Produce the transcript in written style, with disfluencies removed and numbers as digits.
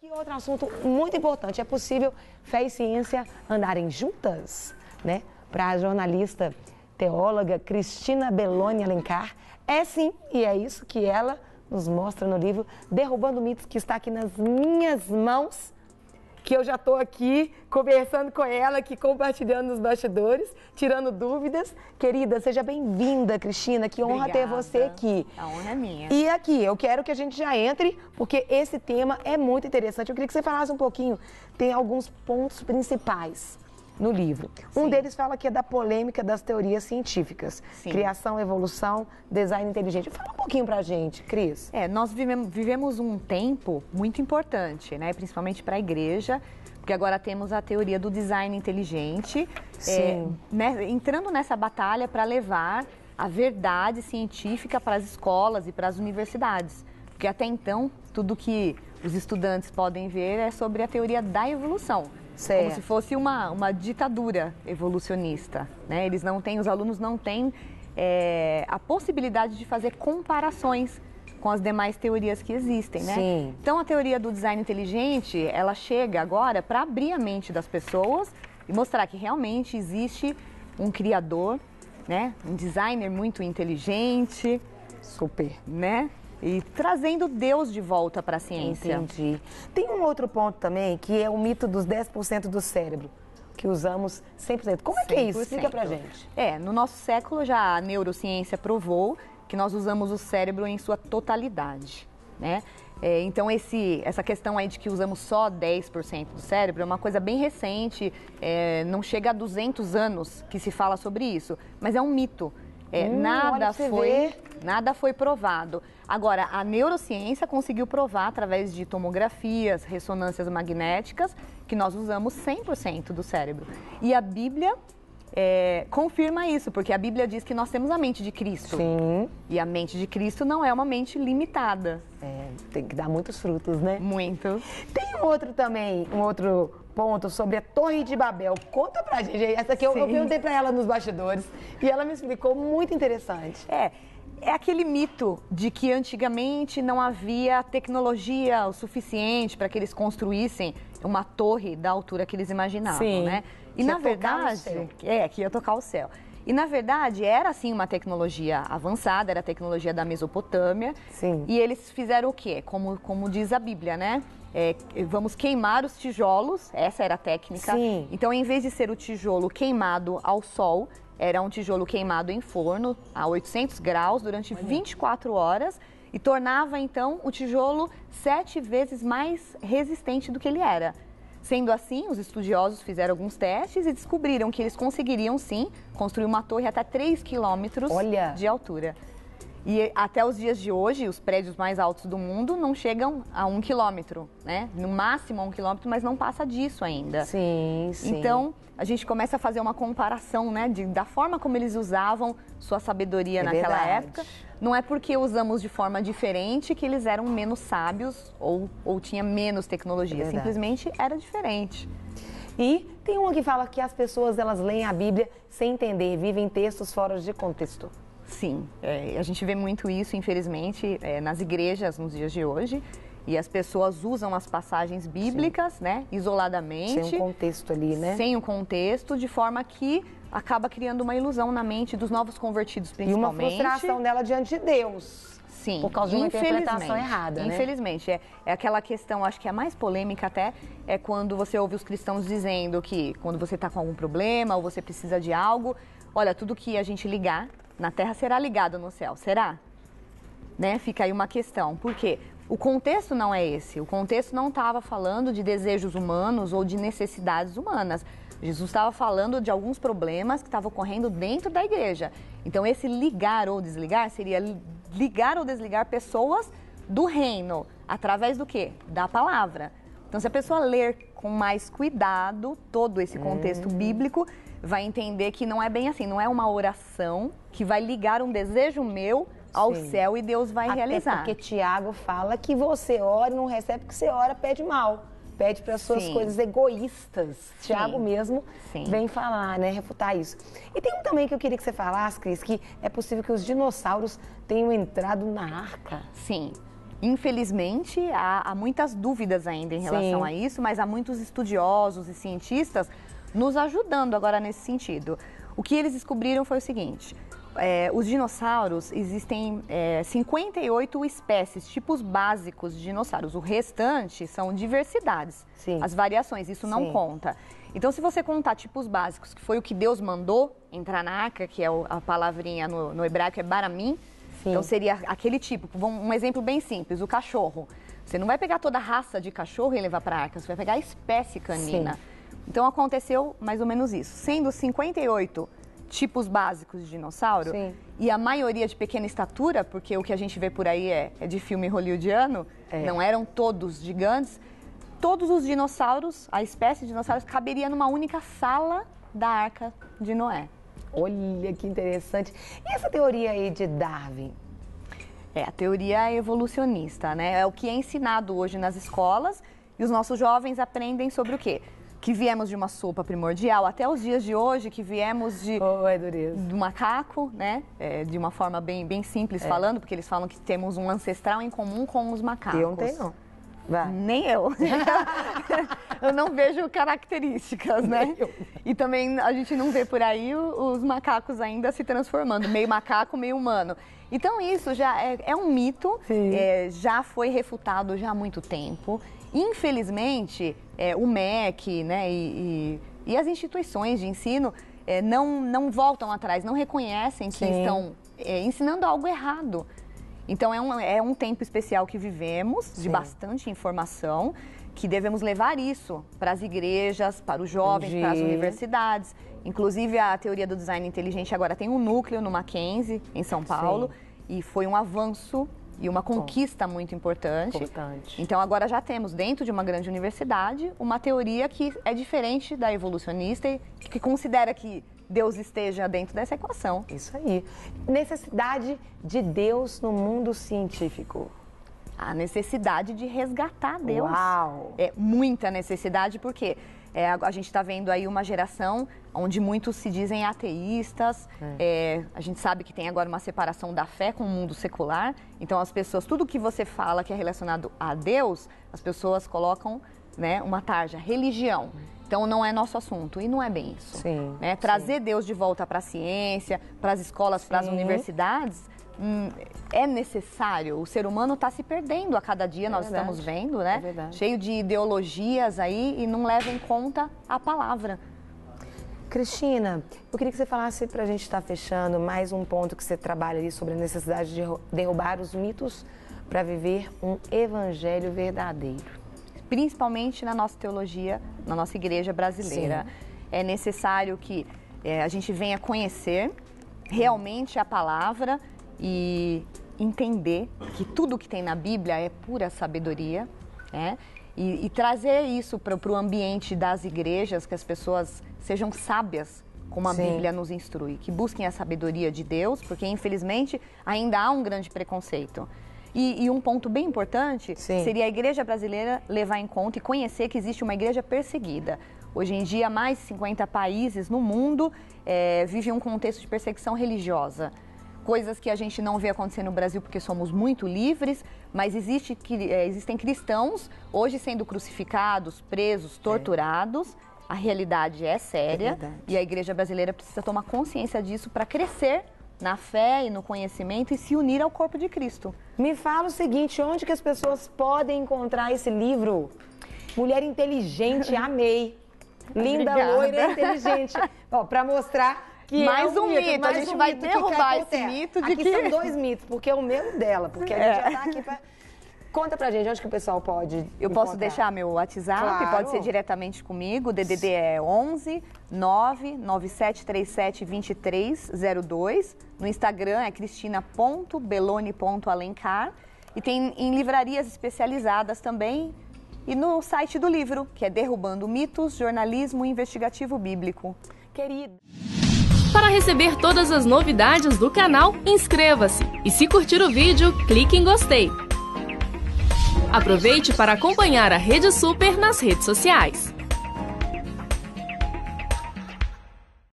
E outro assunto muito importante, é possível fé e ciência andarem juntas, né? Para a jornalista teóloga Cristina Belloni Alencar, é sim, e é isso que ela nos mostra no livro Derrubando Mitos, que está aqui nas minhas mãos, que eu já estou aqui conversando com ela, aqui compartilhando nos bastidores, tirando dúvidas. Querida, seja bem-vinda, Cristina, que honra Obrigada. ter você aqui. A honra é minha. E aqui, eu quero que a gente já entre, porque esse tema é muito interessante. Eu queria que você falasse um pouquinho, tem alguns pontos principais no livro. Sim. Um deles fala que é da polêmica das teorias científicas. Sim. Criação, evolução, design inteligente. Fala um pouquinho pra gente, Cris. Nós vivemos um tempo muito importante, né? Principalmente para a igreja, porque agora temos a teoria do design inteligente, Sim. entrando nessa batalha para levar a verdade científica para as escolas e para as universidades. Porque até então, tudo que os estudantes podem ver é sobre a teoria da evolução. Certo. Como se fosse uma ditadura evolucionista, né? Os alunos não têm a possibilidade de fazer comparações com as demais teorias que existem, né? Sim. Então a teoria do design inteligente, ela chega agora para abrir a mente das pessoas e mostrar que realmente existe um criador, né? Um designer muito inteligente, Super. né? E trazendo Deus de volta para a ciência. Entendi. Tem um outro ponto também, que é o mito dos 10% do cérebro, que usamos 100%. Como é que é isso? 100%. Explica pra gente. No nosso século já a neurociência provou que nós usamos o cérebro em sua totalidade, né? Então essa questão aí de que usamos só 10% do cérebro é uma coisa bem recente, não chega a 200 anos que se fala sobre isso, mas é um mito. Nada foi provado. Agora, a neurociência conseguiu provar através de tomografias, ressonâncias magnéticas, que nós usamos 100% do cérebro. E a Bíblia confirma isso, porque a Bíblia diz que nós temos a mente de Cristo. Sim. E a mente de Cristo não é uma mente limitada. Tem que dar muitos frutos, né? Muito. Tem um outro ponto sobre a Torre de Babel. Conta pra gente. Essa aqui eu perguntei pra ela nos bastidores e ela me explicou, muito interessante. É aquele mito de que antigamente não havia tecnologia o suficiente para que eles construíssem uma torre da altura que eles imaginavam, Sim. né? E Que na ia tocar o verdade, céu. que ia tocar o céu. E na verdade era sim uma tecnologia avançada, era a tecnologia da Mesopotâmia. Sim. E eles fizeram o quê? Como diz a Bíblia, né? Vamos queimar os tijolos, essa era a técnica. Sim. Então, em vez de ser o tijolo queimado ao sol, era um tijolo queimado em forno a 800 graus durante 24 horas e tornava, então, o tijolo 7 vezes mais resistente do que ele era. Sendo assim, os estudiosos fizeram alguns testes e descobriram que eles conseguiriam, sim, construir uma torre até 3 quilômetros de altura. E até os dias de hoje, os prédios mais altos do mundo não chegam a 1 quilômetro, né? No máximo a 1 quilômetro, mas não passa disso ainda. Sim, sim. Então, a gente começa a fazer uma comparação, né, da forma como eles usavam sua sabedoria naquela verdade. época. Não é porque usamos de forma diferente que eles eram menos sábios ou tinha menos tecnologia. Simplesmente era diferente. E tem uma que fala que as pessoas, elas leem a Bíblia sem entender, vivem textos fora de contexto. Sim, a gente vê muito isso, infelizmente, nas igrejas nos dias de hoje. E as pessoas usam as passagens bíblicas, né, isoladamente. Sem um contexto ali, né? Sem o contexto, de forma que acaba criando uma ilusão na mente dos novos convertidos, principalmente. E uma frustração dela diante de Deus. Sim. Por causa de uma interpretação errada, né? Infelizmente. É aquela questão, acho que a mais polêmica até, é quando você ouve os cristãos dizendo que quando você está com algum problema ou você precisa de algo, olha, tudo que a gente ligar na terra será ligado no céu. Será? Né? Fica aí uma questão. Por quê? O contexto não é esse. O contexto não estava falando de desejos humanos ou de necessidades humanas. Jesus estava falando de alguns problemas que estavam ocorrendo dentro da igreja. Então, esse ligar ou desligar seria ligar ou desligar pessoas do reino. Através do quê? Da palavra. Então, se a pessoa ler com mais cuidado todo esse contexto bíblico, vai entender que não é bem assim. Não é uma oração que vai ligar um desejo meu ao céu e Deus vai realizar. Até porque Tiago fala que você ora e não recebe porque você ora, pede mal. Pede para as suas coisas egoístas. Tiago mesmo vem falar, né, refutar isso. E tem um também que eu queria que você falasse, Cris, que é possível que os dinossauros tenham entrado na arca. Sim. Infelizmente, há muitas dúvidas ainda em relação a isso, mas há muitos estudiosos e cientistas nos ajudando agora nesse sentido. O que eles descobriram foi o seguinte: os dinossauros, existem 58 espécies, tipos básicos de dinossauros. O restante são diversidades, as variações, isso não conta. Então, se você contar tipos básicos, que foi o que Deus mandou entrar na arca, que é a palavrinha no hebraico é baramim, então seria aquele tipo. Um exemplo bem simples, o cachorro. Você não vai pegar toda a raça de cachorro e levar para a arca, você vai pegar a espécie canina. Então, aconteceu mais ou menos isso. Sendo 58 tipos básicos de dinossauro, e a maioria de pequena estatura, porque o que a gente vê por aí é de filme hollywoodiano, não eram todos gigantes, todos os dinossauros, a espécie de dinossauros, caberia numa única sala da Arca de Noé. Olha que interessante. E essa teoria aí de Darwin? A teoria evolucionista, né? É o que é ensinado hoje nas escolas e os nossos jovens aprendem sobre o quê? Que viemos de uma sopa primordial, até os dias de hoje, que viemos do macaco, né? De uma forma bem simples falando, porque eles falam que temos um ancestral em comum com os macacos. Eu não tenho, não. Vai. Nem eu. Eu não vejo características, né? E também a gente não vê por aí os macacos ainda se transformando, meio macaco, meio humano. Então isso já é um mito, já foi refutado já há muito tempo. Infelizmente, o MEC, né, e as instituições de ensino não voltam atrás, não reconhecem que estão ensinando algo errado. Então, é um tempo especial que vivemos, de bastante informação, que devemos levar isso para as igrejas, para os jovens, para as universidades. Inclusive, a teoria do design inteligente agora tem um núcleo no Mackenzie, em São Paulo, e foi um avanço e uma conquista muito importante. Então, agora já temos, dentro de uma grande universidade, uma teoria que é diferente da evolucionista e que considera que Deus esteja dentro dessa equação. Isso aí. Necessidade de Deus no mundo científico. A necessidade de resgatar Deus. Uau! Muita necessidade, porque a gente está vendo aí uma geração onde muitos se dizem ateístas. A gente sabe que tem agora uma separação da fé com o mundo secular. Então, as pessoas, tudo que você fala que é relacionado a Deus, as pessoas colocam, né, uma tarja, religião. Então, não é nosso assunto, e não é bem isso. Né? Trazer Deus de volta para a ciência, para as escolas, para as universidades, é necessário. O ser humano está se perdendo a cada dia, nós estamos vendo, né? Cheio de ideologias aí e não leva em conta a palavra. Cristina, eu queria que você falasse, para a gente estar fechando, mais um ponto que você trabalha ali sobre a necessidade de derrubar os mitos para viver um evangelho verdadeiro. Principalmente na nossa teologia, na nossa igreja brasileira. É necessário que a gente venha conhecer realmente a palavra e entender que tudo que tem na Bíblia é pura sabedoria, né? E trazer isso para o ambiente das igrejas, que as pessoas sejam sábias, como a Bíblia nos instrui, que busquem a sabedoria de Deus, porque infelizmente ainda há um grande preconceito. E um ponto bem importante seria a igreja brasileira levar em conta e conhecer que existe uma igreja perseguida. Hoje em dia, mais de 50 países no mundo vivem um contexto de perseguição religiosa. Coisas que a gente não vê acontecer no Brasil porque somos muito livres, mas existem cristãos hoje sendo crucificados, presos, torturados. A realidade é séria e a igreja brasileira precisa tomar consciência disso para crescer na fé e no conhecimento e se unir ao corpo de Cristo. Me fala o seguinte, onde que as pessoas podem encontrar esse livro? Mulher inteligente, amei. Linda, loira, inteligente. Para mostrar que mais um mito, a gente vai derrubar esse mito de que... Aqui são dois mitos, porque é o meu e dela, porque a gente já tá aqui para... Conta pra gente, onde que o pessoal pode Eu posso deixar meu WhatsApp, pode ser diretamente comigo, o DDD é 11 99737 2302. No Instagram é cristina.belone.alencar. E tem em livrarias especializadas também. E no site do livro, que é Derrubando Mitos, Jornalismo Investigativo Bíblico. Querida. Para receber todas as novidades do canal, inscreva-se. E se curtir o vídeo, clique em gostei. Aproveite para acompanhar a Rede Super nas redes sociais.